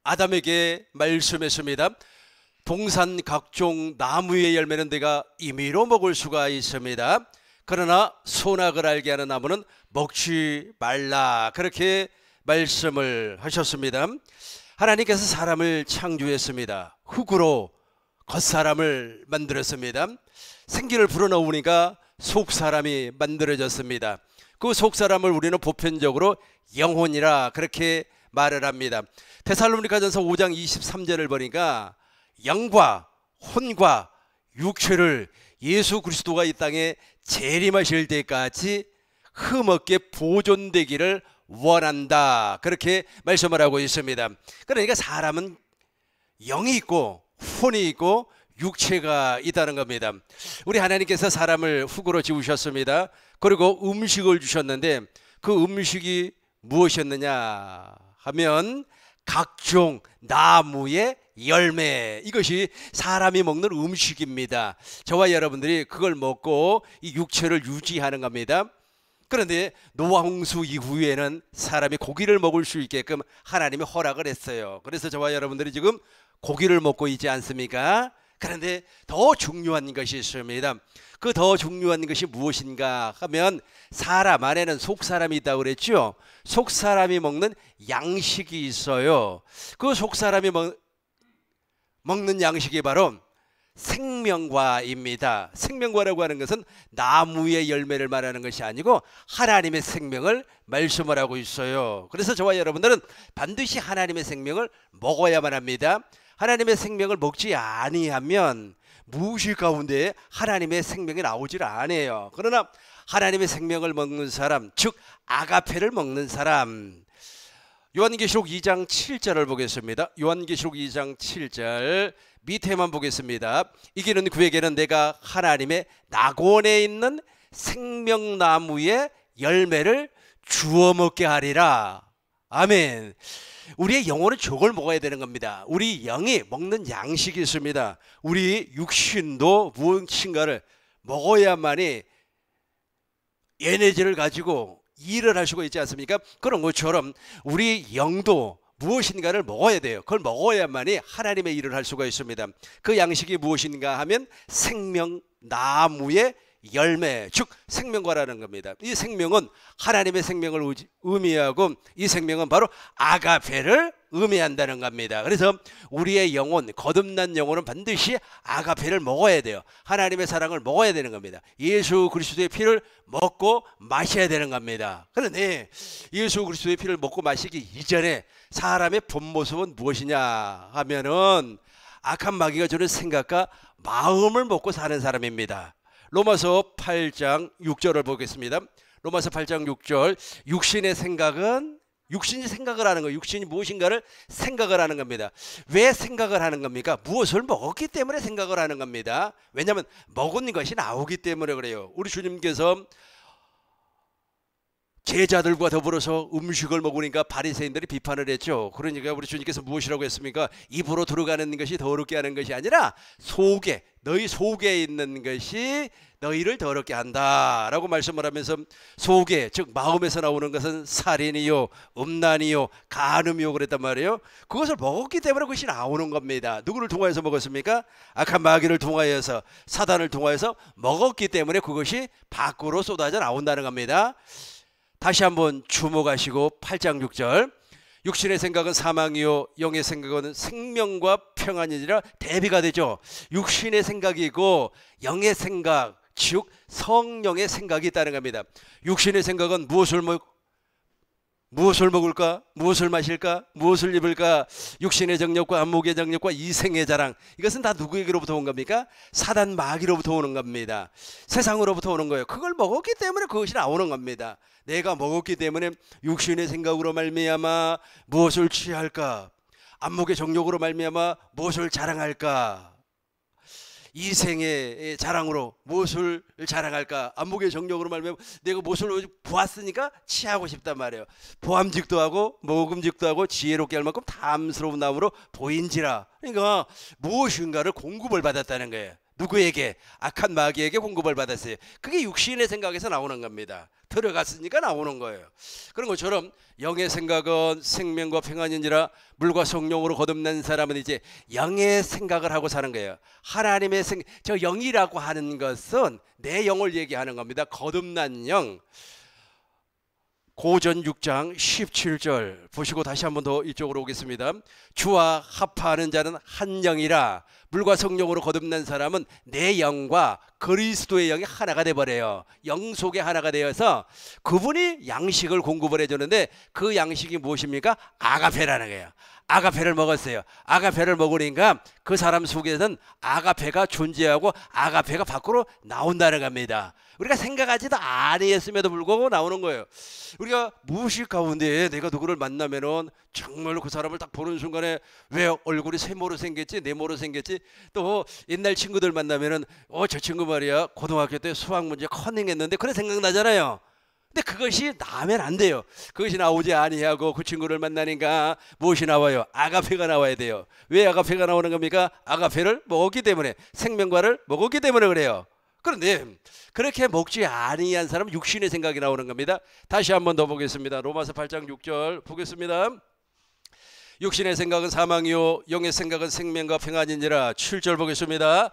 아담에게 말씀했습니다. 동산 각종 나무의 열매는 내가 임의로 먹을 수가 있습니다. 그러나 선악을 알게 하는 나무는 먹지 말라. 그렇게 말씀을 하셨습니다. 하나님께서 사람을 창조했습니다. 흙으로 겉사람을 만들었습니다. 생기를 불어넣으니까 속사람이 만들어졌습니다. 그 속사람을 우리는 보편적으로 영혼이라 그렇게 말을 합니다. 데살로니가전서 5장 23절을 보니까 영과 혼과 육체를 예수 그리스도가 이 땅에 재림하실 때까지 흠없게 보존되기를 원한다. 그렇게 말씀을 하고 있습니다. 그러니까 사람은 영이 있고 혼이 있고 육체가 있다는 겁니다. 우리 하나님께서 사람을 흙으로 지으셨습니다. 그리고 음식을 주셨는데 그 음식이 무엇이었느냐 하면 각종 나무의 열매, 이것이 사람이 먹는 음식입니다. 저와 여러분들이 그걸 먹고 이 육체를 유지하는 겁니다. 그런데 노아 홍수 이후에는 사람이 고기를 먹을 수 있게끔 하나님이 허락을 했어요. 그래서 저와 여러분들이 지금 고기를 먹고 있지 않습니까? 그런데 더 중요한 것이 있습니다. 그 더 중요한 것이 무엇인가 하면 사람 안에는 속사람이 있다고 그랬죠. 속사람이 먹는 양식이 있어요. 그 속사람이 먹는 양식이 바로 생명과입니다. 생명과라고 하는 것은 나무의 열매를 말하는 것이 아니고 하나님의 생명을 말씀을 하고 있어요. 그래서 저와 여러분들은 반드시 하나님의 생명을 먹어야만 합니다. 하나님의 생명을 먹지 아니하면 무의식 가운데 하나님의 생명이 나오질 않아요. 그러나 하나님의 생명을 먹는 사람, 즉 아가페를 먹는 사람, 요한계시록 2장 7절을 보겠습니다. 요한계시록 2장 7절 밑에만 보겠습니다. 이기는 그에게는 내가 하나님의 낙원에 있는 생명나무의 열매를 주워 먹게 하리라. 아멘. 우리의 영혼은 저걸 먹어야 되는 겁니다. 우리 영이 먹는 양식이 있습니다. 우리 육신도 무엇인가를 먹어야만이 에너지를 가지고 일을 할 수가 있지 않습니까? 그런 것처럼 우리 영도 무엇인가를 먹어야 돼요. 그걸 먹어야만이 하나님의 일을 할 수가 있습니다. 그 양식이 무엇인가 하면 생명나무의 열매, 즉 생명과라는 겁니다. 이 생명은 하나님의 생명을 의미하고 이 생명은 바로 아가페를 의미한다는 겁니다. 그래서 우리의 영혼, 거듭난 영혼은 반드시 아가페를 먹어야 돼요. 하나님의 사랑을 먹어야 되는 겁니다. 예수 그리스도의 피를 먹고 마셔야 되는 겁니다. 그런데 예수 그리스도의 피를 먹고 마시기 이전에 사람의 본 모습은 무엇이냐 하면은 악한 마귀가 주는 생각과 마음을 먹고 사는 사람입니다. 로마서 8장 6절을 보겠습니다. 로마서 8장 6절, 육신의 생각은, 육신이 생각을 하는 거예요. 육신이 무엇인가를 생각을 하는 겁니다. 왜 생각을 하는 겁니까? 무엇을 먹었기 때문에 생각을 하는 겁니다. 왜냐하면 먹은 것이 나오기 때문에 그래요. 우리 주님께서 제자들과 더불어서 음식을 먹으니까 바리새인들이 비판을 했죠. 그러니까 우리 주님께서 무엇이라고 했습니까? 입으로 들어가는 것이 더럽게 하는 것이 아니라 속에, 너희 속에 있는 것이 너희를 더럽게 한다라고 말씀을 하면서 속에, 즉 마음에서 나오는 것은 살인이요, 음란이요, 간음이요 그랬단 말이에요. 그것을 먹었기 때문에 그것이 나오는 겁니다. 누구를 통하여서 먹었습니까? 악한 마귀를 통하여서, 사단을 통하여서 먹었기 때문에 그것이 밖으로 쏟아져 나온다는 겁니다. 다시 한번 주목하시고 8장 6절, 육신의 생각은 사망이요 영의 생각은 생명과 평안이니라 대비가 되죠. 육신의 생각이 있고 영의 생각, 즉 성령의 생각이 있다는 겁니다. 육신의 생각은 무엇을 먹을까? 무엇을 마실까? 무엇을 입을까? 육신의 정욕과 안목의 정욕과 이생의 자랑, 이것은 다 누구에게로부터 온 겁니까? 사단 마귀로부터 오는 겁니다. 세상으로부터 오는 거예요. 그걸 먹었기 때문에 그것이 나오는 겁니다. 내가 먹었기 때문에 육신의 생각으로 말미암아 무엇을 취할까? 안목의 정욕으로 말미암아 무엇을 자랑할까? 이생의 자랑으로 무엇을 자랑할까? 안목의 정욕으로 말미암아 내가 무엇을 보았으니까 취하고 싶단 말이에요. 보암직도 하고 먹음직도 하고 지혜롭게 할 만큼 탐스러운 나무로 보인지라. 그러니까 무엇인가를 공급을 받았다는 거예요. 누구에게? 악한 마귀에게 공급을 받았어요. 그게 육신의 생각에서 나오는 겁니다. 들어갔으니까 나오는 거예요. 그런 것처럼 영의 생각은 생명과 평안이니라. 물과 성령으로 거듭난 사람은 이제 영의 생각을 하고 사는 거예요. 하나님의 저 영이라고 하는 것은 내 영을 얘기하는 겁니다. 거듭난 영. 고전 6장 17절 보시고 다시 한번 더 이쪽으로 오겠습니다. 주와 합하는 자는 한 영이라. 물과 성령으로 거듭난 사람은 내 영과 그리스도의 영이 하나가 돼버려요. 영 속에 하나가 되어서 그분이 양식을 공급을 해주는데 그 양식이 무엇입니까? 아가페라는 거예요. 아가페를 먹었어요. 아가페를 먹으니까 그 사람 속에서는 아가페가 존재하고 아가페가 밖으로 나온다는 겁니다. 우리가 생각하지도 아니했음에도 불구하고 나오는 거예요. 우리가 무의식 가운데 내가 누구를 만나면은 정말로 그 사람을 딱 보는 순간에 왜 얼굴이 세모로 생겼지 네모로 생겼지. 또 옛날 친구들 만나면은 저 친구 말이야 고등학교 때 수학 문제 커닝했는데 그래 생각나잖아요. 근데 그것이 나면 안 돼요. 그것이 나오지 아니하고 그 친구를 만나니까 무엇이 나와요? 아가페가 나와야 돼요. 왜 아가페가 나오는 겁니까? 아가페를 먹었기 때문에, 생명과를 먹었기 때문에 그래요. 그런데 그렇게 먹지 아니한 사람은 육신의 생각이 나오는 겁니다. 다시 한번 더 보겠습니다. 로마서 8장 6절 보겠습니다. 육신의 생각은 사망이요 영의 생각은 생명과 평안이니라. 7절 보겠습니다.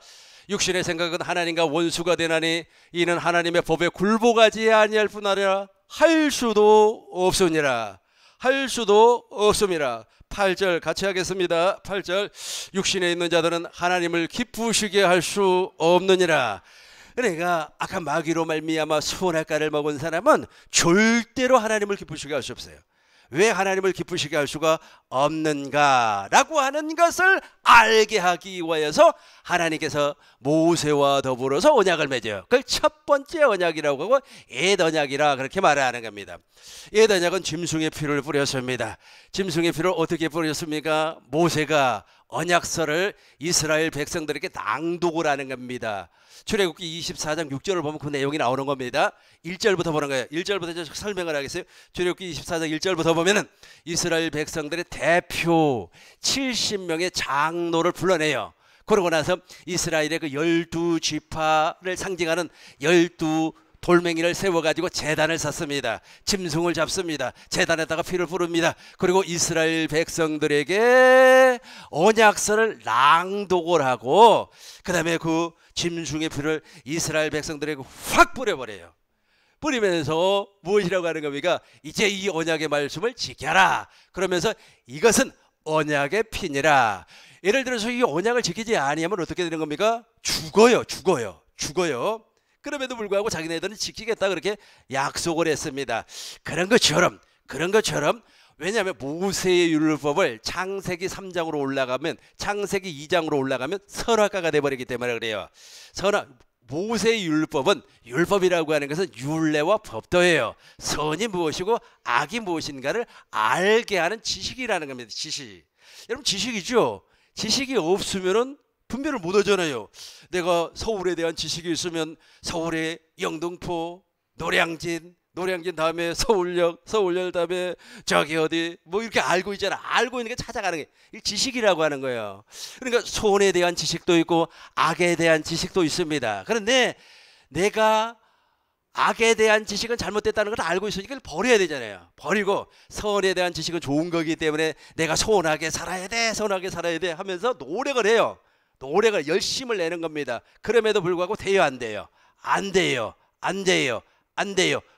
육신의 생각은 하나님과 원수가 되나니 이는 하나님의 법에 굴복하지 아니할 뿐 아니라 할 수도 없으니라. 할 수도 없음이라. 8절 같이 하겠습니다. 8절 육신에 있는 자들은 하나님을 기쁘시게 할 수 없느니라. 그러니까 악한 마귀로 말미암아 선악과를 먹은 사람은 절대로 하나님을 기쁘시게 할 수 없어요. 왜 하나님을 기쁘시게 할 수가 없는가라고 하는 것을 알게 하기 위하여서 하나님께서 모세와 더불어서 언약을 맺어요. 그걸 첫 번째 언약이라고 하고 옛 언약이라 그렇게 말하는 겁니다. 옛 언약은 짐승의 피를 뿌렸습니다. 짐승의 피를 어떻게 뿌렸습니까? 모세가 언약서를 이스라엘 백성들에게 낭독을 하는 겁니다. 출애굽기 24장 6절을 보면 그 내용이 나오는 겁니다. 1절부터 보는 거예요. 1절부터 제가 설명을 하겠어요. 출애굽기 24장 1절부터 보면은 이스라엘 백성들의 대표 70명의 장로를 불러내요. 그러고 나서 이스라엘의 그 12지파를 상징하는 12 돌멩이를 세워가지고 제단을 샀습니다. 짐승을 잡습니다. 제단에다가 피를 부릅니다. 그리고 이스라엘 백성들에게 언약서를 낭독을 하고 그 다음에 그 짐승의 피를 이스라엘 백성들에게 확 뿌려버려요. 뿌리면서 무엇이라고 하는 겁니까? 이제 이 언약의 말씀을 지켜라. 그러면서 이것은 언약의 피니라. 예를 들어서 이 언약을 지키지 아니하면 어떻게 되는 겁니까? 죽어요. 그럼에도 불구하고 자기네들은 지키겠다 그렇게 약속을 했습니다. 그런 것처럼 왜냐하면 모세의 율법을 창세기 3장으로 올라가면 창세기 2장으로 올라가면 선악과가 돼버리기 때문에 그래요. 모세의 율법은 율법이라고 하는 것은 율례와 법도예요. 선이 무엇이고 악이 무엇인가를 알게 하는 지식이라는 겁니다. 지식. 여러분 지식이죠. 지식이 없으면은 분별을 못 하잖아요. 내가 서울에 대한 지식이 있으면 서울의 영등포, 노량진 다음에 서울역 다음에 저기 어디 뭐 이렇게 알고 있잖아. 알고 있는 게 찾아가는 게 지식이라고 하는 거예요. 그러니까 선에 대한 지식도 있고 악에 대한 지식도 있습니다. 그런데 내가 악에 대한 지식은 잘못됐다는 걸 알고 있으니까 버려야 되잖아요. 버리고 선에 대한 지식은 좋은 거기 때문에 내가 선하게 살아야 돼 하면서 노력을 해요. 노력을 열심을 내는 겁니다. 그럼에도 불구하고 돼요, 안 돼요? 안 돼요.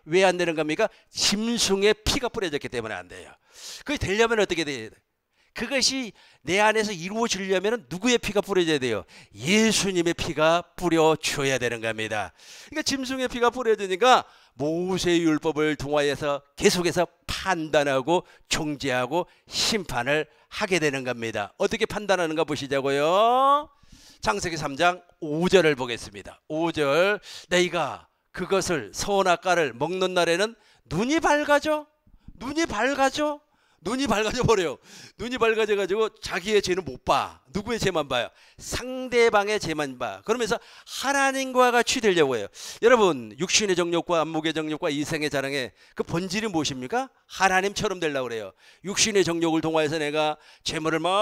왜 안 되는 겁니까? 짐승의 피가 뿌려졌기 때문에 안 돼요. 그게 되려면 어떻게 돼야 돼? 그것이 내 안에서 이루어지려면 누구의 피가 뿌려져야 돼요? 예수님의 피가 뿌려줘야 되는 겁니다. 그러니까 짐승의 피가 뿌려지니까 모세의 율법을 통하여서 계속해서 판단하고 정죄하고 심판을 하게 되는 겁니다. 어떻게 판단하는가 보시자고요. 창세기 3장 5절을 보겠습니다. 5절 너희가 그것을 선악과를 먹는 날에는 눈이 밝아져 버려요. 눈이 밝아져 가지고 자기의 죄는 못 봐. 누구의 죄만 봐요? 상대방의 죄만 봐. 그러면서 하나님과 같이 되려고 해요. 여러분 육신의 정욕과 안목의 정욕과 이생의 자랑의 그 본질이 무엇입니까? 하나님처럼 되려고 그래요. 육신의 정욕을 통하여서 내가 재물을 많이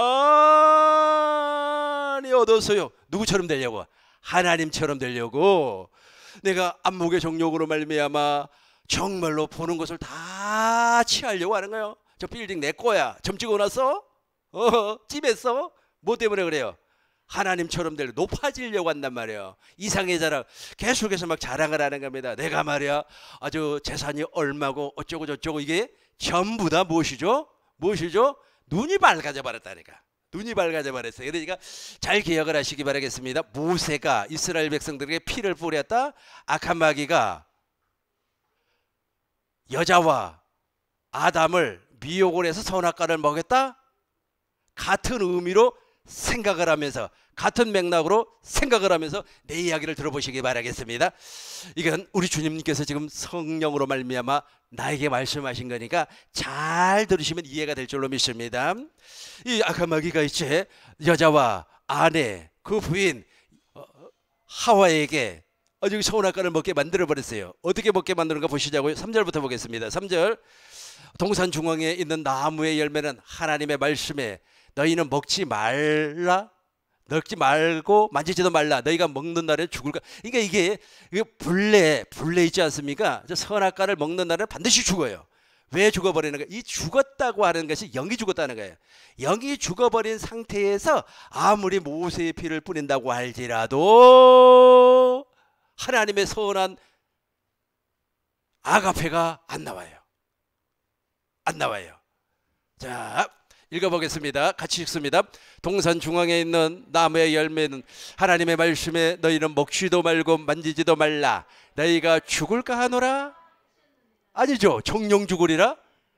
얻었어요. 누구처럼 되려고? 하나님처럼 되려고 내가 안목의 정욕으로 말미암아 정말로 보는 것을 다 취하려고 하는 거예요. 저 빌딩 내 거야. 점 찍어놨어? 찜했어? 뭐 때문에 그래요? 하나님처럼 되려 높아지려고 한단 말이에요. 이상의 자랑 계속해서 막 자랑을 하는 겁니다. 내가 말이야 아주 재산이 얼마고 어쩌고 저쩌고. 이게 전부 다 무엇이죠? 무엇이죠? 눈이 밝아져 버렸다니까. 눈이 밝아져 버렸어요. 그러니까 잘 기억을 하시기 바라겠습니다. 모세가 이스라엘 백성들에게 피를 뿌렸다. 악한 마귀가 여자와 아담을 미혹을 해서 선악과를 먹였다. 같은 의미로 생각을 하면서, 같은 맥락으로 생각을 하면서 내 이야기를 들어보시기 바라겠습니다. 이건 우리 주님께서 지금 성령으로 말미암아 나에게 말씀하신 거니까 잘 들으시면 이해가 될 줄로 믿습니다. 이 악한 마귀가 이제 여자와 아내, 그 부인 하와에게 아주 선악과를 먹게 만들어 버렸어요. 어떻게 먹게 만드는가 보시자고요. 3절부터 보겠습니다. 3절. 동산 중앙에 있는 나무의 열매는 하나님의 말씀에 너희는 먹지 말라, 먹지 말고 만지지도 말라. 너희가 먹는 날에 죽을까. 그러니까 이게 불내 있지 않습니까? 저 선악과를 먹는 날에 반드시 죽어요. 왜 죽어버리는가? 이 죽었다고 하는 것이 영이 죽었다는 거예요. 영이 죽어버린 상태에서 아무리 모세의 피를 뿌린다고 할지라도 하나님의 선한 아가페가 안 나와요. 안 나와요. 자, 읽어보겠습니다. 같이 읽습니다. 동산 중앙에 있는 나무의 열매는 하나님의 말씀에 너희는 먹지도 말고 만지지도 말라. 너희가 죽을까 하노라? 아니죠. 정령 죽으리라.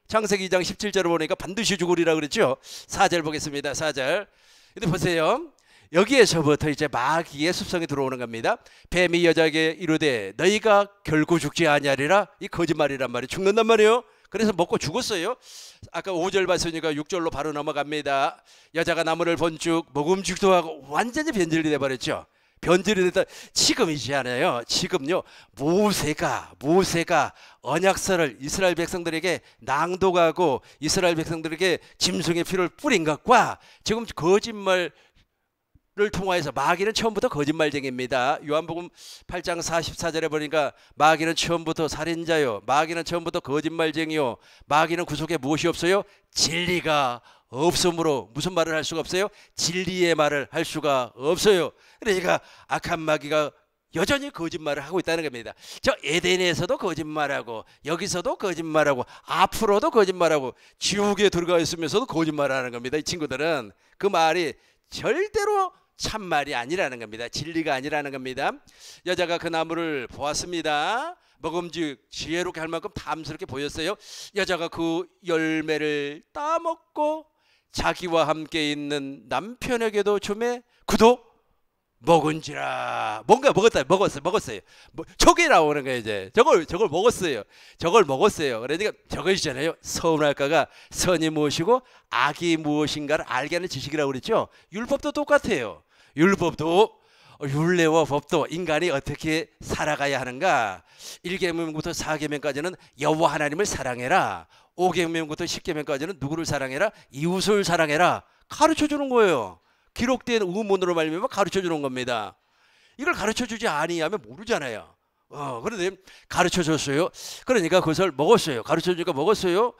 창세기 2장 17절을 보니까 반드시 죽으리라 그랬죠. 4절 보겠습니다. 4절. 근데 보세요. 여기에서부터 이제 마귀의 습성이 들어오는 겁니다. 뱀이 여자에게 이르되 너희가 결코 죽지 아니하리라. 이 거짓말이란 말이에요. 죽는단 말이에요. 그래서 먹고 죽었어요. 아까 5절 봤으니까 6절로 바로 넘어갑니다. 여자가 나무를 본즉 먹음직도 하고 완전히 변질이 돼버렸죠. 변질이 됐다. 지금이지 않아요. 지금요, 모세가 언약서를 이스라엘 백성들에게 낭독하고 이스라엘 백성들에게 짐승의 피를 뿌린 것과 지금 거짓말을 통하여서 마귀는 처음부터 거짓말쟁이입니다. 요한복음 8장 44절에 보니까 마귀는 처음부터 살인자요, 마귀는 처음부터 거짓말쟁이요, 마귀는 그 속에 무엇이 없어요? 진리가 없으므로 무슨 말을 할 수가 없어요? 진리의 말을 할 수가 없어요. 그러니까 악한 마귀가 여전히 거짓말을 하고 있다는 겁니다. 저 에덴에서도 거짓말하고 여기서도 거짓말하고 앞으로도 거짓말하고 지옥에 들어가 있으면서도 거짓말하는 겁니다. 이 친구들은 그 말이 절대로 참말이 아니라는 겁니다. 진리가 아니라는 겁니다. 여자가 그 나무를 보았습니다. 먹음직 지혜롭게 할 만큼 탐스럽게 보였어요. 여자가 그 열매를 따먹고 자기와 함께 있는 남편에게도 주매 그도 먹은지라. 뭔가 먹었어요. 저게 나오는 거예요. 이제 저걸 먹었어요. 그러니까 저것이잖아요. 선할까가 선이 무엇이고 악이 무엇인가를 알게 하는 지식이라고 그랬죠. 율법도 똑같아요. 율법도 율례와 법도 인간이 어떻게 살아가야 하는가. 1계명부터 4계명까지는 여호와 하나님을 사랑해라. 5계명부터 10계명까지는 누구를 사랑해라? 이웃을 사랑해라. 가르쳐주는 거예요. 기록된 의문으로 말미암아 가르쳐주는 겁니다. 이걸 가르쳐주지 아니하면 모르잖아요. 그런데 가르쳐줬어요. 그러니까 그것을 먹었어요. 가르쳐주니까 먹었어요.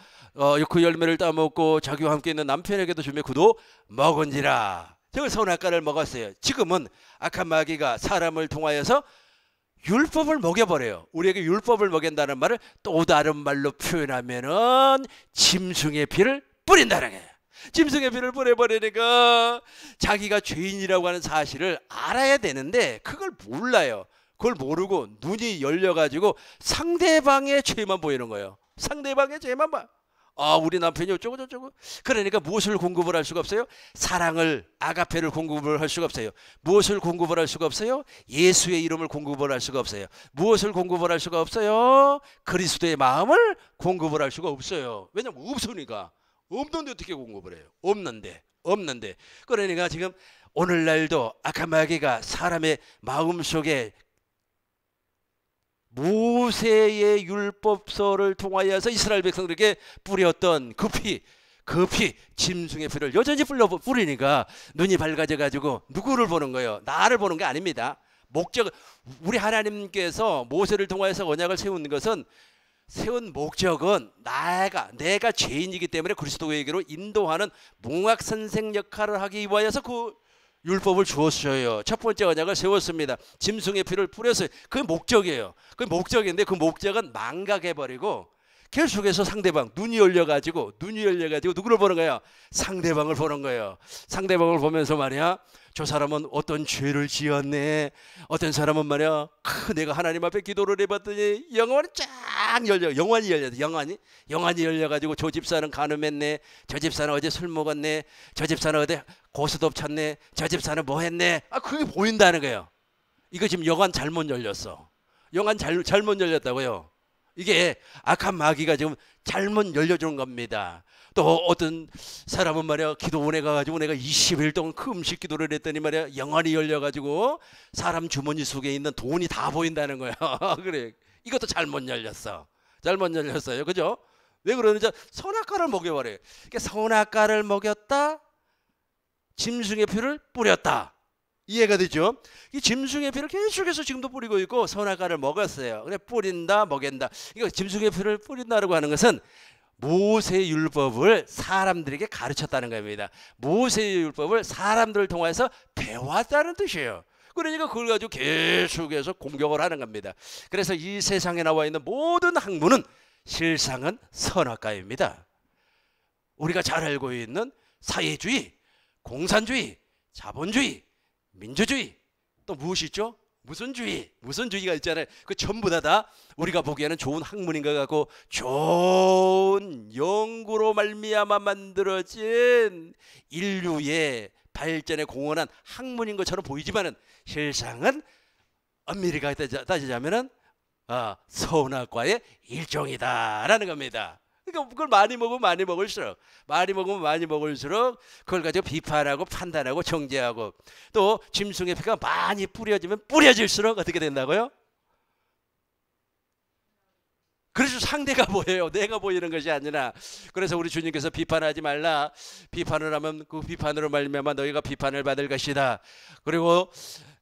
그 열매를 따먹고 자기와 함께 있는 남편에게도 주며 그도 먹은지라. 저걸 선악과를 먹었어요. 지금은 악한 마귀가 사람을 통하여서 율법을 먹여버려요. 우리에게 율법을 먹인다는 말을 또 다른 말로 표현하면은 짐승의 피를 뿌린다는 거예요. 짐승의 피를 뿌려버리니까 자기가 죄인이라고 하는 사실을 알아야 되는데 그걸 몰라요. 그걸 모르고 눈이 열려가지고 상대방의 죄만 보이는 거예요. 상대방의 죄만 봐. 우리 남편이 어쩌고 저쩌고. 그러니까 무엇을 공급을 할 수가 없어요? 사랑을, 아가페를 공급을 할 수가 없어요. 무엇을 공급을 할 수가 없어요? 예수의 이름을 공급을 할 수가 없어요. 무엇을 공급을 할 수가 없어요? 그리스도의 마음을 공급을 할 수가 없어요. 왜냐면 없으니까. 없는데 어떻게 공급을 해요? 없는데. 그러니까 지금 오늘날도 악한 마귀가 사람의 마음속에 모세의 율법서를 통하여서 이스라엘 백성들에게 뿌렸던 그 피, 짐승의 피를 여전히 뿌리니까 눈이 밝아져 가지고 누구를 보는 거예요? 나를 보는 게 아닙니다. 목적, 우리 하나님께서 모세를 통하여서 언약을 세운 목적은 내가 죄인이기 때문에 그리스도에게로 인도하는 몽학 선생 역할을 하기 위하여서 그 율법을 주었어요. 첫 번째 언약을 세웠습니다. 짐승의 피를 뿌렸어요. 그게 목적이에요. 그 목적인데 그 목적은 망각해버리고 계속해서 상대방 눈이 열려가지고 누구를 보는 거예요? 상대방을 보는 거예요. 상대방을 보면서 말이야, 저 사람은 어떤 죄를 지었네. 어떤 사람은 말이야, 내가 하나님 앞에 기도를 해봤더니 영안이 쫙 열려. 영안이 열려가지고 저 집사는 간음했네. 저 집사는 어제 술 먹었네. 저 집사는 어제 고스톱 쳤네. 저 집사는 뭐 했네. 그게 보인다는 거예요. 이거 지금 영안 잘못 열렸어. 영안 잘못 열렸다고요. 이게 악한 마귀가 지금 잘못 열려주는 겁니다. 또 어떤 사람은 말이야, 기도원에 가가지고 내가 20일 동안 그 음식 기도를 했더니 말이야, 영안이 열려가지고 사람 주머니 속에 있는 돈이 다 보인다는 거야. 그래, 이것도 잘못 열렸어요. 그죠? 왜 그러는지, 선악과를 먹여버려요. 그러니까 선악과를 먹였다, 짐승의 피를 뿌렸다. 이해가 되죠? 이 짐승의 피를 계속해서 지금도 뿌리고 있고 선악과를 먹었어요. 그래, 뿌린다, 먹인다. 이거 짐승의 피를 뿌린다라고 하는 것은 모세의 율법을 사람들에게 가르쳤다는 겁니다. 모세의 율법을 사람들을 통해서 배웠다는 뜻이에요. 그러니까 그걸 가지고 계속해서 공격을 하는 겁니다. 그래서 이 세상에 나와 있는 모든 학문은 실상은 선악과입니다. 우리가 잘 알고 있는 사회주의, 공산주의, 자본주의, 민주주의, 또 무엇이 있죠? 무슨 주의가 있잖아요. 그 전부 다 우리가 보기에는 좋은 학문인 것 같고 좋은 연구로 말미암아 만들어진 인류의 발전에 공헌한 학문인 것처럼 보이지만은 실상은 엄밀히 따지자면은 선악과의 일종이다라는 겁니다. 그러니까 그걸 많이 먹으면 많이 먹을수록 그걸 가지고 비판하고 판단하고 정죄하고, 또 짐승의 피가 많이 뿌려지면 뿌려질수록 어떻게 된다고요? 그래서 상대가 보여요. 내가 보이는 것이 아니라. 그래서 우리 주님께서 비판하지 말라. 비판을 하면 그 비판으로 말미암아 너희가 비판을 받을 것이다. 그리고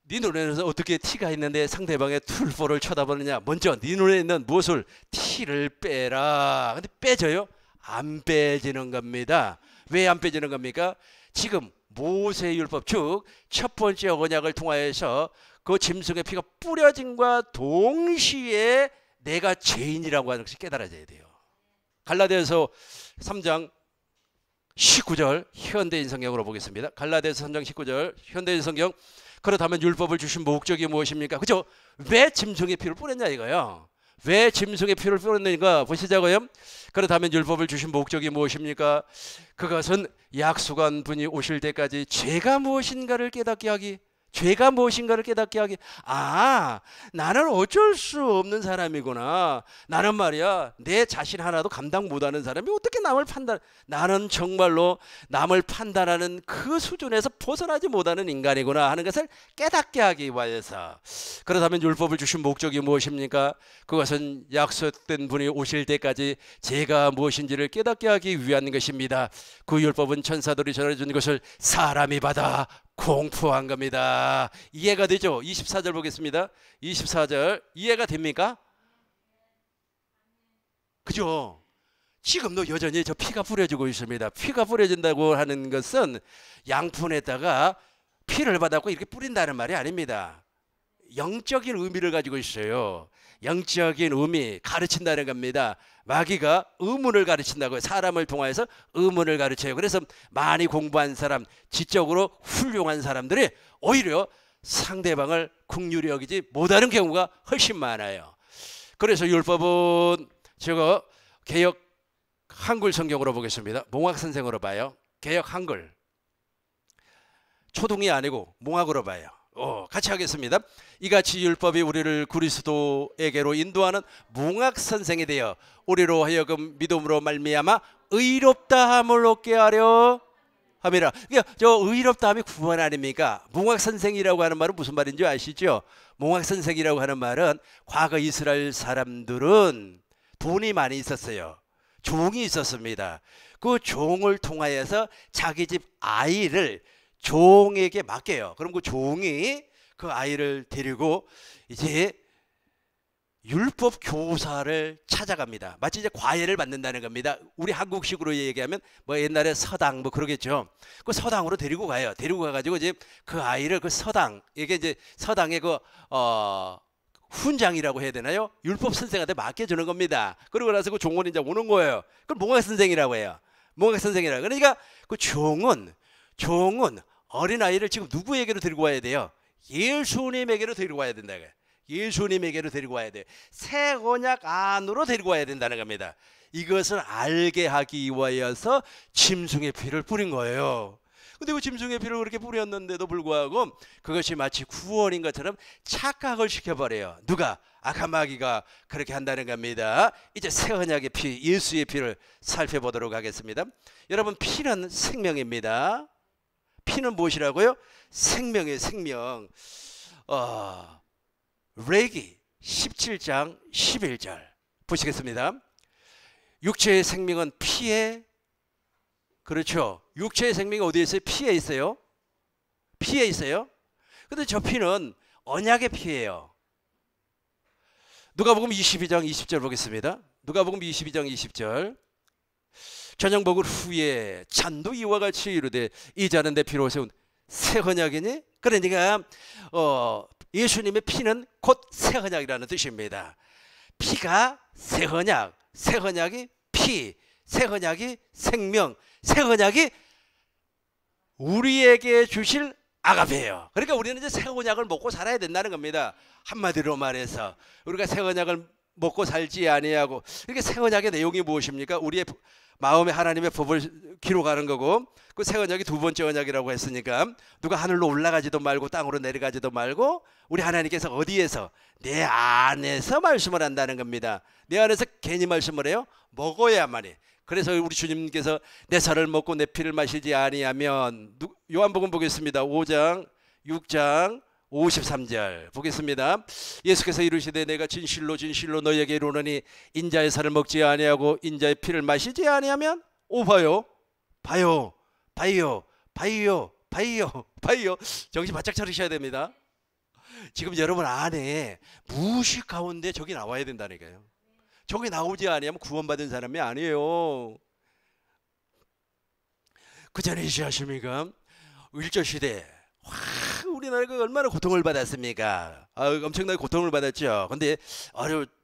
네 눈에는 어떻게 티가 있는데 상대방의 툴보를 쳐다보느냐. 먼저 네 눈에 있는 무엇을? 티를 빼라. 근데 빼져요? 안 빼지는 겁니다. 왜 안 빼지는 겁니까? 지금 모세의 율법, 즉 첫 번째 언약을 통하여서 그 짐승의 피가 뿌려짐과 동시에 내가 죄인이라고 하는 것이 깨달아져야 돼요. 갈라디아서 3장 19절 현대인 성경으로 보겠습니다. 갈라디아서 3장 19절 현대인 성경. 그렇다면 율법을 주신 목적이 무엇입니까? 그죠? 왜 짐승의 피를 뿌렸냐 이거요. 왜 짐승의 피를 뿌렸는가 보시자고요. 그렇다면 율법을 주신 목적이 무엇입니까? 그것은 약속한 분이 오실 때까지 죄가 무엇인가를 깨닫게 하기. 나는 어쩔 수 없는 사람이구나. 나는 말이야, 내 자신 하나도 감당 못하는 사람이 어떻게 나는 정말로 남을 판단하는 그 수준에서 벗어나지 못하는 인간이구나 하는 것을 깨닫게 하기 위해서. 그렇다면 율법을 주신 목적이 무엇입니까? 그것은 약속된 분이 오실 때까지 죄가 무엇인지를 깨닫게 하기 위한 것입니다. 그 율법은 천사들이 전해준 것을 사람이 받아 공포한 겁니다. 이해가 되죠? 24절 보겠습니다. 24절 이해가 됩니까? 그죠? 지금도 여전히 저 피가 뿌려지고 있습니다. 피가 뿌려진다고 하는 것은 양푼에다가 피를 받았고 이렇게 뿌린다는 말이 아닙니다. 영적인 의미를 가지고 있어요. 영적인 의미, 가르친다는 겁니다. 마귀가 의문을 가르친다고요. 사람을 통해서 의문을 가르쳐요. 그래서 많이 공부한 사람, 지적으로 훌륭한 사람들이 오히려 상대방을 긍휼히 여기지 못하는 경우가 훨씬 많아요. 그래서 율법은 제가 개역 한글 성경으로 보겠습니다. 몽학 선생으로 봐요. 개역 한글. 초등이 아니고 몽학으로 봐요. 같이 하겠습니다. 이같이 율법이 우리를 그리스도에게로 인도하는 몽학 선생이 되어 우리로 하여금 믿음으로 말미암아 의롭다함을 얻게 하려 함이라. 그러니까 저 의롭다함이 구원 아닙니까? 몽학 선생이라고 하는 말은 무슨 말인지 아시죠? 몽학 선생이라고 하는 말은 과거 이스라엘 사람들은 돈이 많이 있었어요. 종이 있었습니다. 그 종을 통하여서 자기 집 아이를 종에게 맡겨요. 그럼 그 종이 그 아이를 데리고 이제 율법 교사를 찾아갑니다. 마치 이제 과외를 받는다는 겁니다. 우리 한국식으로 얘기하면 뭐 옛날에 서당 뭐 그러겠죠. 그 서당으로 데리고 가요. 데리고 가가지고 이제 그 아이를 그 서당, 이게 이제 서당의 그 훈장이라고 해야 되나요? 율법 선생한테 맡겨주는 겁니다. 그러고 나서 그 종원이 이제 오는 거예요. 그걸 몽학 선생이라고 해요. 몽학 선생이라고. 그러니까 그 종은 어린 아이를 지금 누구에게로 데리고 와야 돼요? 예수님에게로 데리고 와야 된다. 예수님에게로 데리고 와야 돼. 새 언약 안으로 데리고 와야 된다는 겁니다. 이것을 알게 하기 위하여서 짐승의 피를 뿌린 거예요. 근데 그 짐승의 피를 그렇게 뿌렸는데도 불구하고 그것이 마치 구원인 것처럼 착각을 시켜버려요. 누가? 악한 마귀가 그렇게 한다는 겁니다. 이제 새 언약의 피, 예수의 피를 살펴보도록 하겠습니다. 여러분, 피는 생명입니다. 피는 무엇이라고요? 생명이에요. 생명. 레기 17장 11절 보시겠습니다. 육체의 생명은 피에, 그렇죠, 육체의 생명이 어디에 있어요? 피에 있어요. 피에 있어요. 근데 저 피는 언약의 피예요. 누가복음 22장 20절 보겠습니다. 누가복음 22장 20절. 저녁 먹을 후에 잔도 이와 같이 이르되 이 잔은 내 피로 세운 새 언약이니? 그러니까 예수님의 피는 곧 새 언약이라는 뜻입니다. 피가 새 언약, 새 언약이 피, 새 언약이 생명, 새 언약이 우리에게 주실 아가페예요. 그러니까 우리는 이제 새 언약을 먹고 살아야 된다는 겁니다. 한마디로 말해서 우리가 새 언약을 먹고 살지 아니하고, 이렇게 새 언약의 내용이 무엇입니까? 우리의 마음에 하나님의 법을 기록하는 거고, 그 새 언약이 두 번째 언약이라고 했으니까 누가 하늘로 올라가지도 말고 땅으로 내려가지도 말고 우리 하나님께서 어디에서? 내 안에서 말씀을 한다는 겁니다. 내 안에서 괜히 말씀을 해요? 먹어야만이. 그래서 우리 주님께서 내 살을 먹고 내 피를 마시지 아니하면, 요한복음 보겠습니다. 5장 6장 53절 보겠습니다. 예수께서 이르시되 내가 진실로 진실로 너희에게 이르노니 인자의 살을 먹지 아니하고 인자의 피를 마시지 아니하면, 봐요. 정신 바짝 차리셔야 됩니다. 지금 여러분 안에 무의식 가운데 저기 나와야 된다니까요. 저기 나오지 아니하면 구원받은 사람이 아니에요. 그 전에 시하십니까? 일제시대 우리나라가 얼마나 고통을 받았습니까? 엄청나게 고통을 받았죠. 근데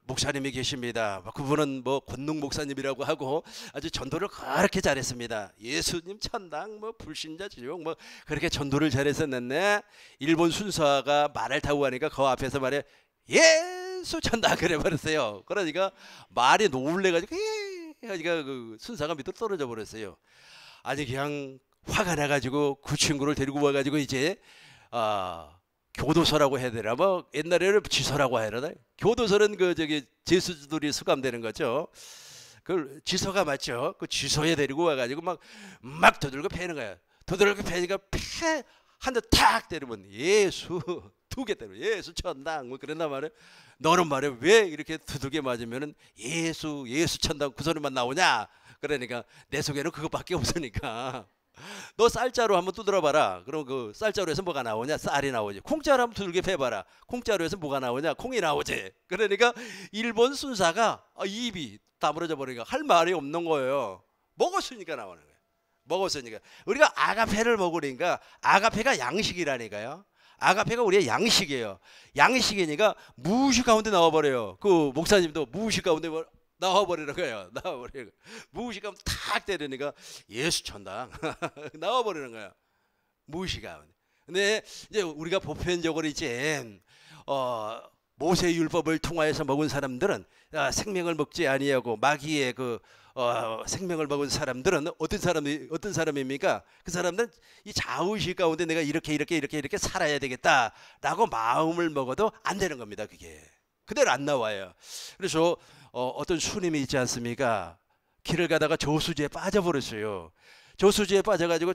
목사님이 계십니다. 그분은 뭐 권능 목사님이라고 하고 아주 전도를 그렇게 잘했습니다. 예수님 천당, 뭐 불신자 지옥, 뭐 그렇게 전도를 잘했었는데 일본 순사가 말을 타고 가니까 그 앞에서 말해 예수 천당 그래 버렸어요. 그러니까 말이 놀래가지고 그러니까 그 순사가 밑으로 떨어져 버렸어요. 아니 그냥 화가 나가지고 그 친구를 데리고 와가지고 이제 교도소라고 해야 되나, 뭐 옛날에는 지소라고 해야 되나. 교도소는 그 저기 죄수들이 수감되는 거죠. 그 지소가 맞죠. 그 지소에 데리고 와가지고 막 두들겨 패는 거야. 두들겨 패니까 한 대 탁 때리면 예수, 두 개 때려 예수 천당 뭐 그랬단 말이에요. 너는 말이야 왜 이렇게 두들겨 맞으면은 예수 천당 그 소리만 나오냐? 그러니까 내 속에는 그것밖에 없으니까. 너 쌀자루 한번 두드려봐라. 그럼 그 쌀자루에서 뭐가 나오냐? 쌀이 나오지. 콩자루 한번 두들겨 패봐라. 콩자루에서 뭐가 나오냐? 콩이 나오지. 그러니까 일본 순사가 입이 다물어져 버리니까 할 말이 없는 거예요. 먹었으니까 나오는 거예요. 먹었으니까. 우리가 아가페를 먹으니까, 아가페가 양식이라니까요. 아가페가 우리의 양식이에요. 양식이니까 무의식 가운데 나와버려요. 그 목사님도 무의식 가운데 나와버리는 거예요. 나와버리는 거예요. 무의식감 탁 때리니까 예수 천당 나와버리는 거예요. 무의식감. 근데 이제 우리가 보편적으로 이제 모세 율법을 통하여서 먹은 사람들은 생명을 먹지 아니하고 마귀의 그 생명을 먹은 사람들은 어떤 사람입니까? 그 사람들은 이 자의식 가운데 내가 이렇게 살아야 되겠다라고 마음을 먹어도 안 되는 겁니다. 그게 그대로 안 나와요. 그래서 어떤 수님이 있지 않습니까? 길을 가다가 저수지에 빠져버렸어요. 저수지에 빠져가지고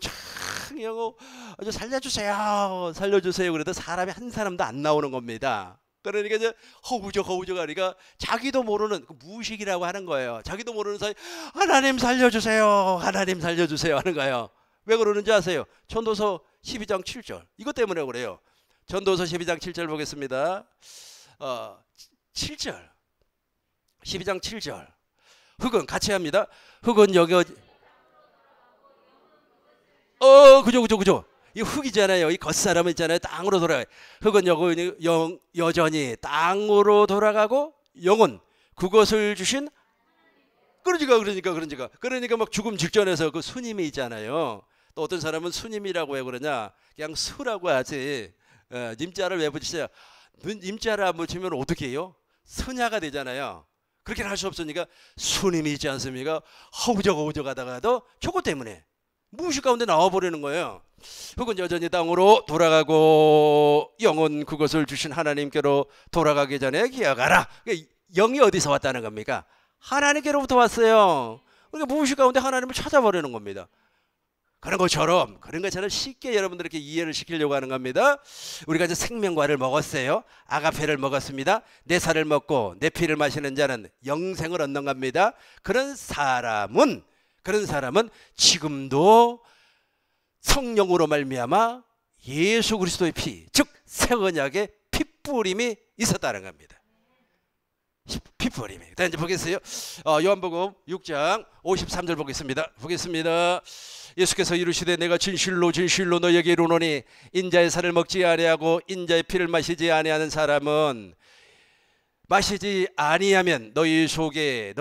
그냥 아주 살려주세요 그래도 사람이 한 사람도 안 나오는 겁니다. 그러니까 이제 허우적 하니까 자기도 모르는 그 무의식이라고 하는 거예요. 자기도 모르는 사이 하나님 살려주세요 하는 거예요. 왜 그러는지 아세요? 전도서 12장 7절 이것 때문에 그래요. 전도서 12장 7절 보겠습니다. 7절 12장 7절 흙은 같이 합니다. 흙은 여기 그죠. 이 흙이잖아요. 이 겉사람 있잖아요. 땅으로 돌아가요. 흙은 여전히 땅으로 돌아가고 영은 그것을 주신 그러니까 막 죽음 직전에서 그 수님이 있잖아요. 또 어떤 사람은 수님이라고 왜 그러냐? 그냥 수라고 하지. 님자를 왜 붙이세요? 님자를 안 붙이면 어떻게 해요? 선야가 되잖아요. 그렇게는 할 수 없으니까 수님이 있지 않습니까? 허우적 하다가도 저것 때문에 무의식 가운데 나와버리는 거예요. 흙은 여전히 땅으로 돌아가고 영은 그것을 주신 하나님께로 돌아가기 전에 기억하라. 영이 어디서 왔다는 겁니까? 하나님께로부터 왔어요. 그러니까 무의식 가운데 하나님을 찾아버리는 겁니다. 그런 것처럼 쉽게 여러분들에게 이해를 시키려고 하는 겁니다. 우리가 이제 생명과를 먹었어요. 아가페를 먹었습니다. 내 살을 먹고 내 피를 마시는 자는 영생을 얻는 겁니다. 그런 사람은 지금도 성령으로 말미암아 예수 그리스도의 피, 즉 새 언약의 핏부림이 있었다는 겁니다. 핏부림이. 자, 이제 보겠어요. 요한복음 6장 53절 보겠습니다. 예수께서 이르시되 내가 진실로 너희에게 이르노니 인자의 살을 먹지 아니하고 인자의 피를 마시지 아니하는 사람은 마시지 아니하면 너희 속에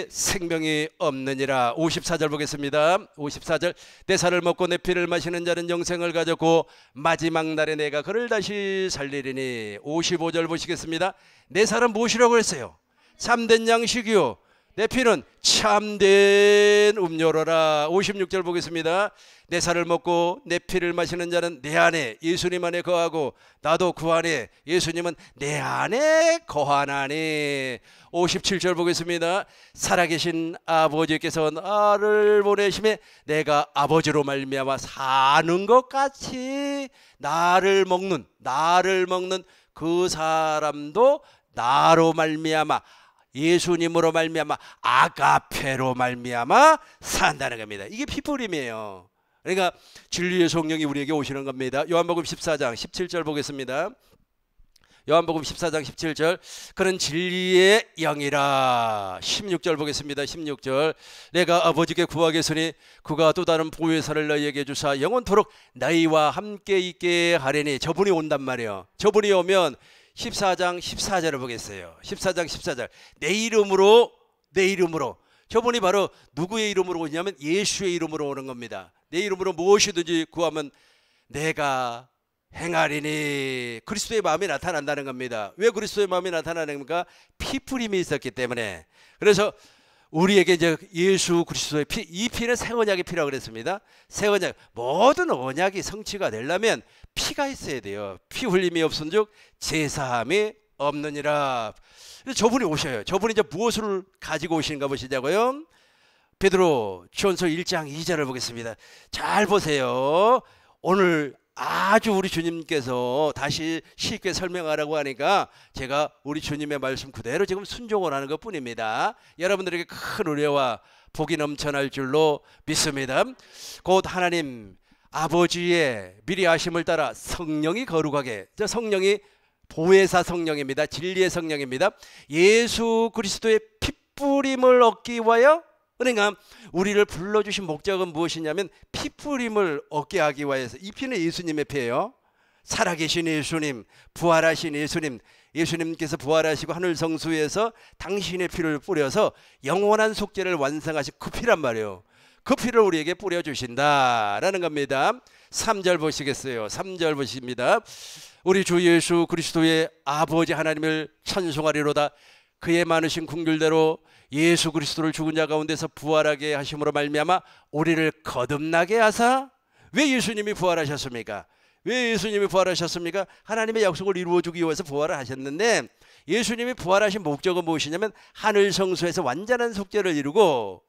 생명이 없느니라. 54절 보겠습니다. 54절 내 살을 먹고 내 피를 마시는 자는 영생을 가졌고 마지막 날에 내가 그를 다시 살리리니. 55절 보시겠습니다. 내 살은 무엇이라고 했어요? 참된 양식이요 내 피는 참된 음료로라. 56절 보겠습니다. 내 살을 먹고 내 피를 마시는 자는 내 안에 예수님 안에 거하고 나도 그 안에 예수님은 내 안에 거하나니. 57절 보겠습니다. 살아계신 아버지께서 나를 보내심에 내가 아버지로 말미암아 사는 것 같이 나를 먹는 그 사람도 나로 말미암아 예수님으로 말미암아 아가페로 말미암아 산다는 겁니다. 이게 핏부림이에요. 그러니까 진리의 성령이 우리에게 오시는 겁니다. 요한복음 14장 17절 보겠습니다. 요한복음 14장 17절 그는 진리의 영이라. 16절 보겠습니다. 16절 내가 아버지께 구하겠으니 그가 또 다른 보혜사를 너희에게 주사 영원토록 너희와 함께 있게 하리니. 저분이 온단 말이에요. 저분이 오면 14장 14절을 보겠어요. 14장 14절 내 이름으로 저분이 바로 누구의 이름으로 오냐면 예수의 이름으로 오는 겁니다. 내 이름으로 무엇이든지 구하면 내가 행하리니. 그리스도의 마음이 나타난다는 겁니다. 왜 그리스도의 마음이 나타나는 겁니까? 피부림이 있었기 때문에. 그래서 우리에게 이제 예수 그리스도의 피, 이 피는 새 언약의 피라고 그랬습니다. 새 언약, 모든 언약이 성취가 되려면 피가 있어야 돼요. 피 흘림이 없은즉 제사함이 없느니라. 저분이 오셔요. 저분이 이제 무엇을 가지고 오시는가 보시자고요. 베드로 전서 1장 2절을 보겠습니다. 잘 보세요. 오늘 아주 우리 주님께서 다시 쉽게 설명하라고 하니까 제가 우리 주님의 말씀 그대로 지금 순종을 하는 것 뿐입니다. 여러분들에게 큰 은혜와 복이 넘쳐날 줄로 믿습니다. 곧 하나님 아버지의 미리 아심을 따라 성령이 거룩하게, 저 성령이 보혜사 성령입니다. 진리의 성령입니다. 예수 그리스도의 핏부림을 얻기 위하여, 그러니까 우리를 불러주신 목적은 무엇이냐면 핏부림을 얻게 하기 위해서. 이 피는 예수님의 피예요. 살아계신 예수님, 부활하신 예수님, 예수님께서 부활하시고 하늘 성수에서 당신의 피를 뿌려서 영원한 속죄를 완성하신 그 피란 말이에요. 그 피를 우리에게 뿌려주신다라는 겁니다. 3절 보시겠어요? 3절 보십니다. 우리 주 예수 그리스도의 아버지 하나님을 찬송하리로다. 그의 많으신 긍휼대로 예수 그리스도를 죽은 자 가운데서 부활하게 하심으로 말미암아 우리를 거듭나게 하사. 왜 예수님이 부활하셨습니까? 왜 예수님이 부활하셨습니까? 하나님의 약속을 이루어주기 위해서 부활을 하셨는데, 예수님이 부활하신 목적은 무엇이냐면 하늘 성소에서 완전한 속죄를 이루고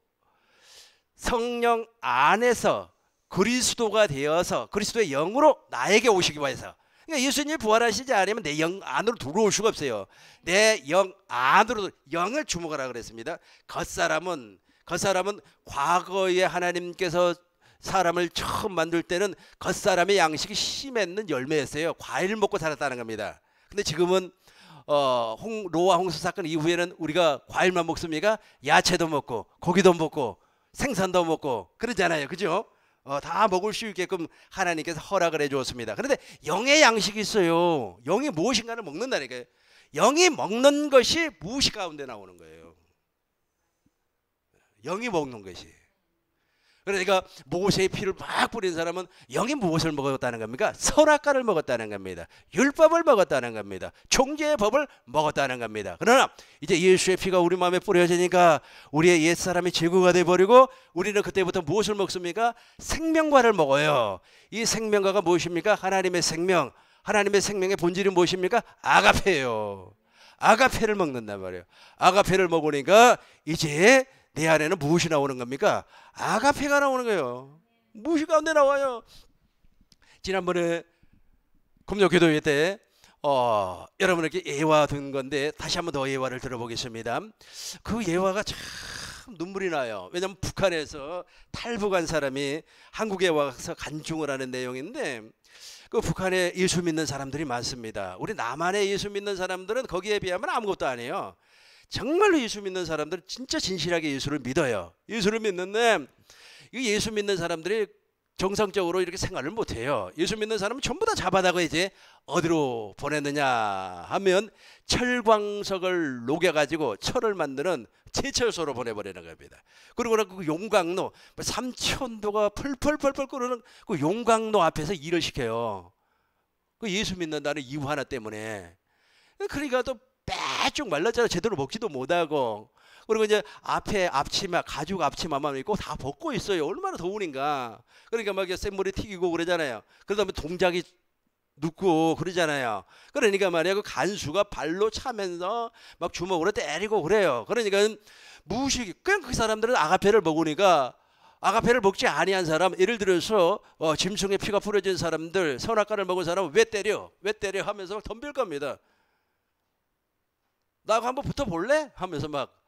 성령 안에서 그리스도가 되어서 그리스도의 영으로 나에게 오시기 위해서. 그러니까 예수님이 부활하시지 않으면 내 영 안으로 들어올 수가 없어요. 내 영 안으로 영을 주목하라 그랬습니다. 겉사람은 과거에 하나님께서 사람을 처음 만들 때는 겉사람의 양식이 씨 맺는 열매였어요. 과일을 먹고 살았다는 겁니다. 근데 지금은 노아 홍수 사건 이후에는 우리가 과일만 먹습니까? 야채도 먹고 고기도 먹고 생선도 먹고 그러잖아요. 그죠? 다 먹을 수 있게끔 하나님께서 허락을 해주었습니다. 그런데 영의 양식이 있어요. 영이 무엇인가를 먹는다니까요. 영이 먹는 것이 무시 가운데 나오는 거예요. 영이 먹는 것이. 그러니까 모세의 피를 막 뿌린 사람은 영이 무엇을 먹었다는 겁니까? 선악과를 먹었다는 겁니다. 율법을 먹었다는 겁니다. 종교의 법을 먹었다는 겁니다. 그러나 이제 예수의 피가 우리 마음에 뿌려지니까 우리의 옛사람이 제거가 돼버리고 우리는 그때부터 무엇을 먹습니까? 생명과를 먹어요. 이 생명과가 무엇입니까? 하나님의 생명. 하나님의 생명의 본질이 무엇입니까? 아가페예요. 아가페를 먹는단 말이에요. 아가페를 먹으니까 이제 내 안에는 무엇이 나오는 겁니까? 아가페가 나오는 거예요. 무엇이 가운데 나와요? 지난번에 금요기도회 때 여러분에게 예화 든 건데 다시 한번 더 예화를 들어보겠습니다. 그 예화가 참 눈물이 나요. 왜냐하면 북한에서 탈북한 사람이 한국에 와서 간증을 하는 내용인데 그 북한에 예수 믿는 사람들이 많습니다. 우리 남한에 예수 믿는 사람들은 거기에 비하면 아무것도 아니에요. 정말로 예수 믿는 사람들은 진짜 진실하게 예수를 믿어요. 예수를 믿는데 이 예수 믿는 사람들이 정상적으로 이렇게 생활을 못해요. 예수 믿는 사람은 전부 다 잡아다가 이제 어디로 보냈느냐 하면 철광석을 녹여가지고 철을 만드는 제철소로 보내버리는 겁니다. 그리고 그 용광로 3,000도가 펄펄펄펄 끓는 그 용광로 앞에서 일을 시켜요. 그 예수 믿는다는 이유 하나 때문에. 그러니까 또 빼쭉 말랐잖아. 제대로 먹지도 못하고. 그리고 이제 앞에 앞치마, 가죽 앞치마만 입고 다 벗고 있어요. 얼마나 더우니까. 그러니까 막 샘물이 튀기고 그러잖아요. 그러다 보면 동작이 눕고 그러잖아요. 그러니까 말이야 그 간수가 발로 차면서 막 주먹으로 때리고 그래요. 그러니까 무식. 그냥 그 사람들은 아가페를 먹으니까 아가페를 먹지 아니한 사람, 예를 들어서 짐승의 피가 뿌려진 사람들, 선악과를 먹은 사람은 왜 때려? 왜 때려? 하면서 덤빌 겁니다. 나하고 한번 붙어볼래? 하면서 막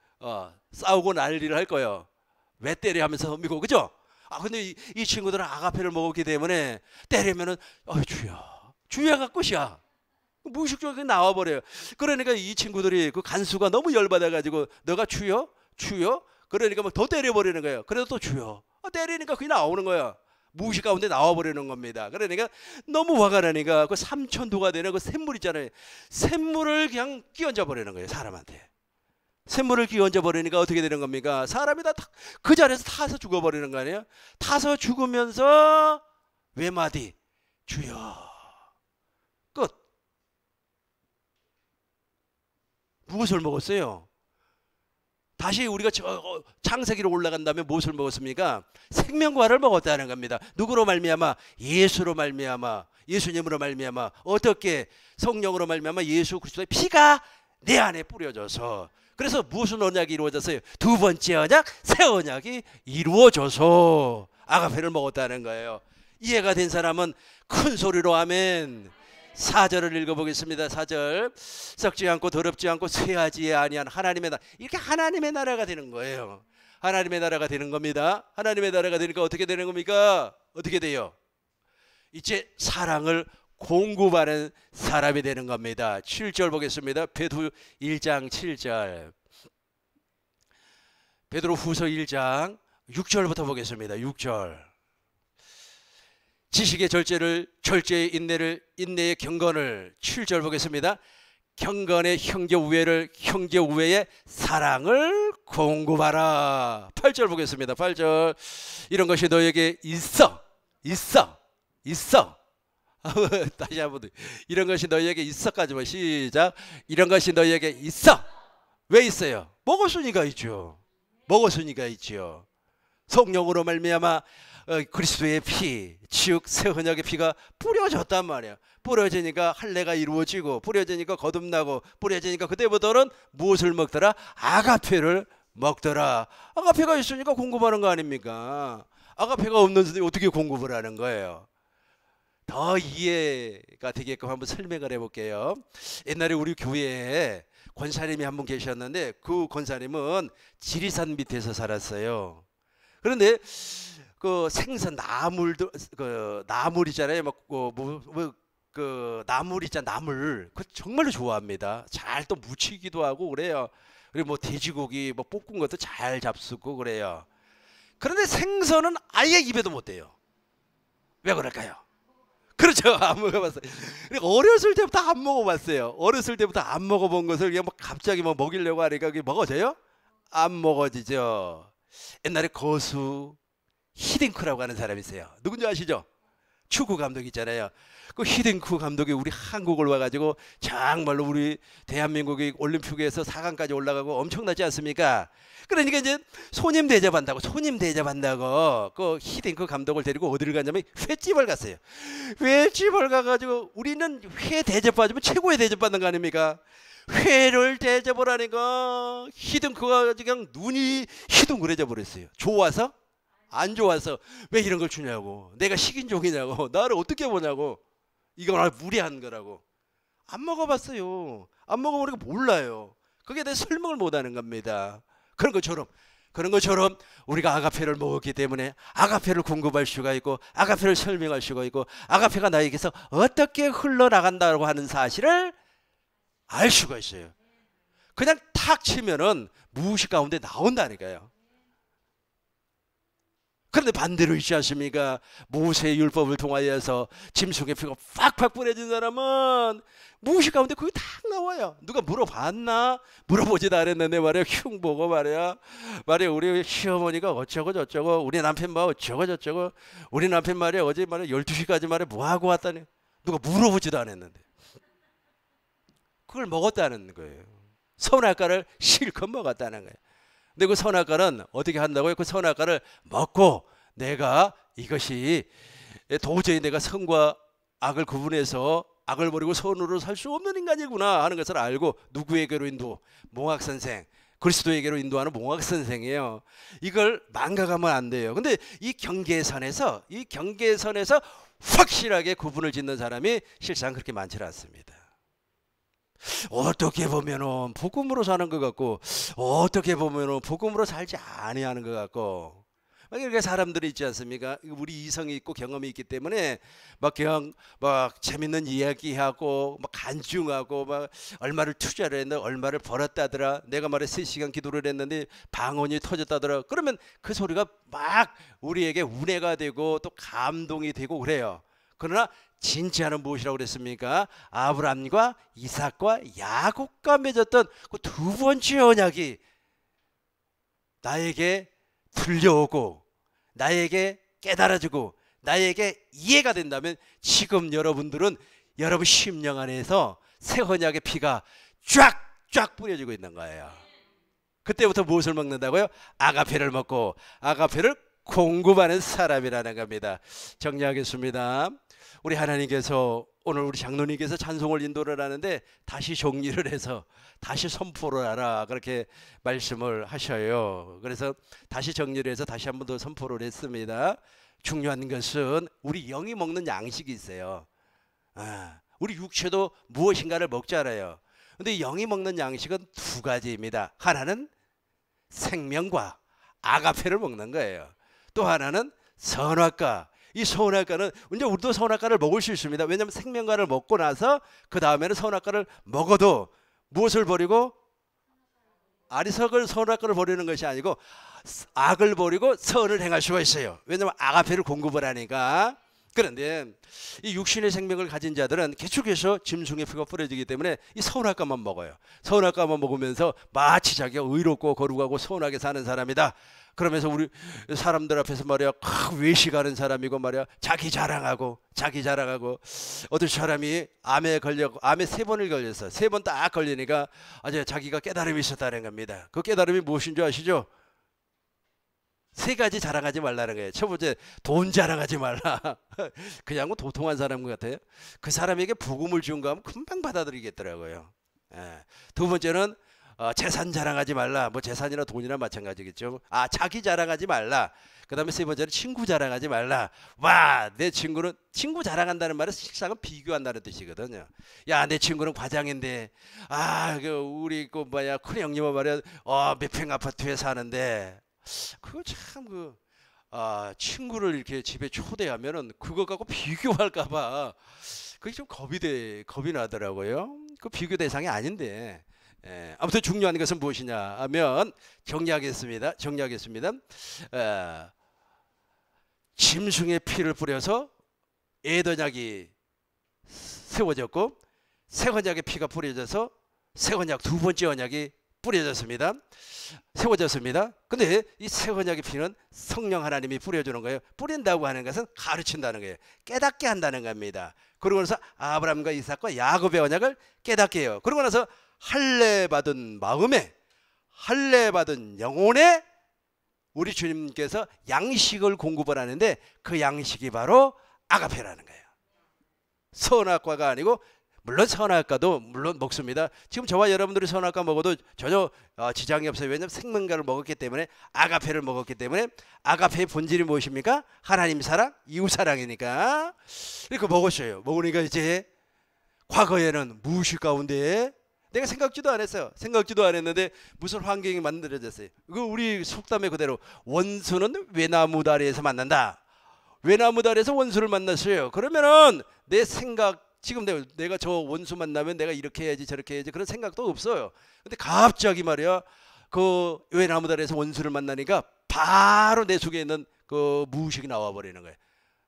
싸우고 난리를 할 거예요. 왜 때려? 하면서 덤비고. 그죠? 근데 이 친구들은 아가페를 먹었기 때문에 때리면은 주야가 끝이야. 무의식적으로 나와버려요. 그러니까 이 친구들이 그 간수가 너무 열받아가지고 너가 주여? 그러니까 막 더 때려버리는 거예요. 그래도 또 주여. 때리니까 그게 나오는 거야. 무의식 가운데 나와버리는 겁니다. 그러니까 너무 화가 나니까 그 3,000도가 되는 그 샘물 있잖아요. 샘물을 그냥 끼얹어 버리는 거예요. 사람한테. 샘물을 끼얹어 버리니까 어떻게 되는 겁니까? 사람이 다 그 자리에서 타서 죽어버리는 거 아니에요? 타서 죽으면서 외마디 주여. 끝. 무엇을 먹었어요? 다시 우리가 창세기로 올라간 다음에 무엇을 먹었습니까? 생명과를 먹었다는 겁니다. 누구로 말미암아? 예수로 말미암아. 예수님으로 말미암아. 어떻게? 성령으로 말미암아 예수 그리스도의 피가 내 안에 뿌려져서. 그래서 무슨 언약이 이루어졌어요? 두 번째 언약, 새 언약이 이루어져서 아가페를 먹었다는 거예요. 이해가 된 사람은 큰 소리로 아멘. 4절을 읽어보겠습니다. 4절. 썩지 않고 더럽지 않고 쇠하지 아니한 하나님의 나라. 이렇게 하나님의 나라가 되는 거예요. 하나님의 나라가 되는 겁니다. 하나님의 나라가 되니까 어떻게 되는 겁니까? 어떻게 돼요? 이제 사랑을 공급하는 사람이 되는 겁니다. 7절 보겠습니다. 베드로 1장 7절. 베드로 후서 1장 6절부터 보겠습니다. 6절. 지식의 절제의 인내를, 인내의 경건을. 7절 보겠습니다. 경건의 형제 우애를, 형제 우애의 사랑을 공급하라. 8절 보겠습니다. 8절. 이런 것이 너에게 있어. 다시 한번. 이런 것이 너에게 있어까지만 시작. 이런 것이 너에게 있어. 왜 있어요? 먹었으니까 있죠. 성령으로 말미암아 그리스도의 피, 즉 새 언약의 피가 뿌려졌단 말이야. 뿌려지니까 할례가 이루어지고, 뿌려지니까 거듭나고, 뿌려지니까 그때부터는 무엇을 먹더라? 아가페를 먹더라. 아가페가 있으니까 공급하는 거 아닙니까? 아가페가 없는데 어떻게 공급을 하는 거예요? 더 이해가 되게끔 한번 설명을 해볼게요. 옛날에 우리 교회에 권사님이 한 분 계셨는데 그 권사님은 지리산 밑에서 살았어요. 그런데 그 생선 나물도 그 나물이잖아요. 그 나물 있잖아, 나물. 그 정말로 좋아합니다. 잘 또 무치기도 하고 그래요. 그리고 뭐 돼지고기 뭐 볶은 것도 잘 잡수고 그래요. 그런데 생선은 아예 입에도 못 대요. 왜 그럴까요? 그렇죠. 안 먹어봤어요. 그러니까 어렸을 때부터 안 먹어봤어요. 어렸을 때부터 안 먹어본 것을 그냥 뭐 갑자기 뭐 먹이려고 하니까 그게 먹어져요? 안 먹어지죠. 옛날에 거수 히딩크라고 하는 사람이 있어요. 누군지 아시죠? 축구 감독 있잖아요. 그 히딩크 감독이 우리 한국을 와가지고 정말로 우리 대한민국이 올림픽에서 4강까지 올라가고 엄청나지 않습니까? 그러니까 이제 손님 대접한다고 그 히딩크 감독을 데리고 어디를 갔냐면 횟집을 갔어요. 횟집을 가가지고 우리는 회 대접받으면 최고의 대접받는 거 아닙니까? 회를 대접을 하니까 히딩크가 그냥 눈이 희둥그레져 버렸어요. 좋아서? 안 좋아서. 왜 이런 걸 주냐고. 내가 식인종이냐고. 나를 어떻게 보냐고. 이건 무리한 거라고. 안 먹어봤어요. 안 먹어보니까 몰라요. 그게 내 설명을 못하는 겁니다. 그런 것처럼 우리가 아가페를 먹었기 때문에 아가페를 공급할 수가 있고 아가페를 설명할 수가 있고 아가페가 나에게서 어떻게 흘러나간다고 하는 사실을 알 수가 있어요. 그냥 탁 치면은 무의식 가운데 나온다니까요. 그런데 반대로 있지 않습니까? 모세의 율법을 통하여서 짐승의 피가 팍팍 뿌려진 사람은 무의식 가운데 그게 딱 나와요. 누가 물어봤나? 물어보지도 않았는데 말이야. 흉 보고 말이야 우리 시어머니가 어쩌고 저쩌고 우리 남편 뭐 어쩌고 저쩌고 우리 남편 말이야 어제 말이야 12시까지 말이야 뭐하고 왔다니. 누가 물어보지도 않았는데 그걸 먹었다는 거예요. 선악과를 실컷 먹었다는 거예요. 근데 그 선악과는 어떻게 한다고요? 그 선악과를 먹고 내가 이것이 도저히 내가 선과 악을 구분해서 악을 버리고 선으로 살 수 없는 인간이구나 하는 것을 알고 누구에게로 몽학선생, 그리스도에게로 인도하는 몽학선생이에요. 이걸 망각하면 안 돼요. 근데 이 경계선에서 확실하게 구분을 짓는 사람이 실상 그렇게 많지 않습니다. 어떻게 보면은 복음으로 사는 것 같고 어떻게 보면은 복음으로 살지 아니하는 것 같고 이렇게 사람들이 있지 않습니까? 우리 이성이 있고 경험이 있기 때문에 막 재밌는 이야기하고 막 간증하고 막 얼마를 투자를 했는데 얼마를 벌었다더라. 내가 말해 3시간 기도를 했는데 방언이 터졌다더라. 그러면 그 소리가 막 우리에게 운해가 되고 또 감동이 되고 그래요. 그러나 진짜는 무엇이라고 그랬습니까? 아브람과 이삭과 야곱과 맺었던 그 두 번째 언약이 나에게 들려오고 나에게 깨달아지고 나에게 이해가 된다면 지금 여러분들은 여러분 심령 안에서 새 언약의 피가 쫙쫙 뿌려지고 있는 거예요. 그때부터 무엇을 먹는다고요? 아가페를 먹고 아가페를 공급하는 사람이라는 겁니다. 정리하겠습니다. 우리 하나님께서 오늘 우리 장로님께서 찬송을 인도를 하는데 다시 정리를 해서 다시 선포를 하라 그렇게 말씀을 하셔요. 그래서 다시 정리를 해서 다시 한 번 더 선포를 했습니다. 중요한 것은 우리 영이 먹는 양식이 있어요. 우리 육체도 무엇인가를 먹잖아요. 근데 영이 먹는 양식은 두 가지입니다. 하나는 생명과 아가페를 먹는 거예요. 또 하나는 선악과. 이 선악과는 이제 우리도 선악과를 먹을 수 있습니다. 왜냐하면 생명과를 먹고 나서 그 다음에는 선악과를 먹어도 무엇을 버리고 선악과를 버리는 것이 아니고 악을 버리고 선을 행할 수가 있어요. 왜냐하면 아가페를 공급을 하니까. 그런데 이 육신의 생명을 가진 자들은 계속해서 짐승의 피가 뿌려지기 때문에 이 선악과만 먹어요. 선악과만 먹으면서 마치 자기가 의롭고 거룩하고 선하게 사는 사람이다. 그러면서 우리 사람들 앞에서 말이야 외식하는 사람이고 말이야 자기 자랑하고 어떤 사람이 암에 3번을 걸렸어. 3번 딱 걸리니까 아주 자기가 깨달음이 있었다는 겁니다. 그 깨달음이 무엇인 줄 아시죠? 3가지 자랑하지 말라는 거예요. 첫 번째, 돈 자랑하지 말라. 그냥 뭐 도통한 사람 같아요. 그 사람에게 복음을 준 거 하면 금방 받아들이겠더라고요. 두 번째는 재산 자랑하지 말라. 뭐 재산이나 돈이나 마찬가지겠죠. 자기 자랑하지 말라. 그 다음에 세 번째는 친구 자랑하지 말라. 와, 내 친구는, 친구 자랑한다는 말은 실상은 비교한다는 뜻이거든요. 야, 내 친구는 과장인데, 우리 큰 형님은 말이야, 몇 평 아파트에 사는데, 그거 참 친구를 이렇게 집에 초대하면은 그거 갖고 비교할까봐 그게 좀 겁이 나더라고요. 그 비교 대상이 아닌데. 아무튼 중요한 것은 무엇이냐 하면 정리하겠습니다. 짐승의 피를 뿌려서 애언약이 세워졌고 새 언약의 피가 뿌려져서 새 언약 두 번째 언약이 뿌려졌습니다. 세워졌습니다. 근데 이 새 언약의 피는 성령 하나님이 뿌려주는 거예요. 뿌린다고 하는 것은 가르친다는 거예요. 깨닫게 한다는 겁니다. 그러고 나서 아브라함과 이삭과 야곱의 언약을 깨닫게 해요. 그러고 나서 할례 받은 마음에, 할례 받은 영혼에 우리 주님께서 양식을 공급을 하는데 그 양식이 바로 아가페라는 거예요. 선악과가 아니고, 물론 선악과도 물론 먹습니다. 지금 저와 여러분들이 선악과 먹어도 전혀 지장이 없어요. 왜냐하면 생명과를 먹었기 때문에, 아가페를 먹었기 때문에. 아가페의 본질이 무엇입니까? 하나님 사랑, 이웃 사랑이니까 이렇게 먹었어요. 먹으니까 이제 과거에는 무의식 가운데 내가 생각지도 안 했어요. 생각지도 안 했는데 무슨 환경이 만들어졌어요. 그 우리 속담의 그대로 원수는 외나무 다리에서 만난다. 외나무 다리에서 원수를 만났어요. 그러면은 내 생각, 지금 내가 저 원수 만나면 내가 이렇게 해야지 저렇게 해야지 그런 생각도 없어요. 근데 갑자기 말이야, 그 외나무 다리에서 원수를 만나니까 바로 내 속에 있는 그 무의식이 나와 버리는 거예요.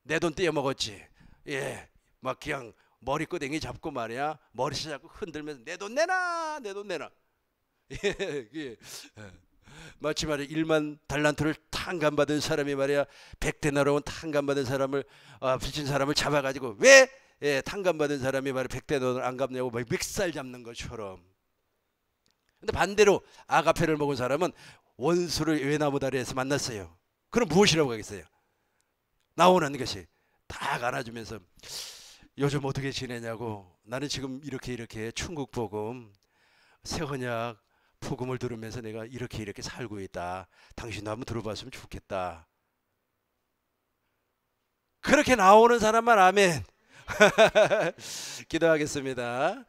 내 돈 떼어먹었지. 예, 막 그냥 머리끄댕이 잡고 말이야, 머리채 잡고 흔들면서 내 돈 내놔, 내 돈 내놔. 예. 마치 말이야 1만 달란트를 탕감받은 사람이 말이야 100데나리온 탕감받은 사람을 빚진 사람을 잡아가지고 왜 탕감받은 사람이 말이야 100데나리온을 안 갚냐고 멱살 잡는 것처럼. 근데 반대로 아가페를 먹은 사람은 원수를 외나무 다리에서 만났어요. 그럼 무엇이라고 하겠어요? 나오는 것이 딱 안아주면서 요즘 어떻게 지내냐고, 나는 지금 이렇게 천국 복음 새 언약 복음을 들으면서 내가 이렇게 살고 있다. 당신도 한번 들어봤으면 좋겠다. 그렇게 나오는 사람만 아멘. 기도하겠습니다.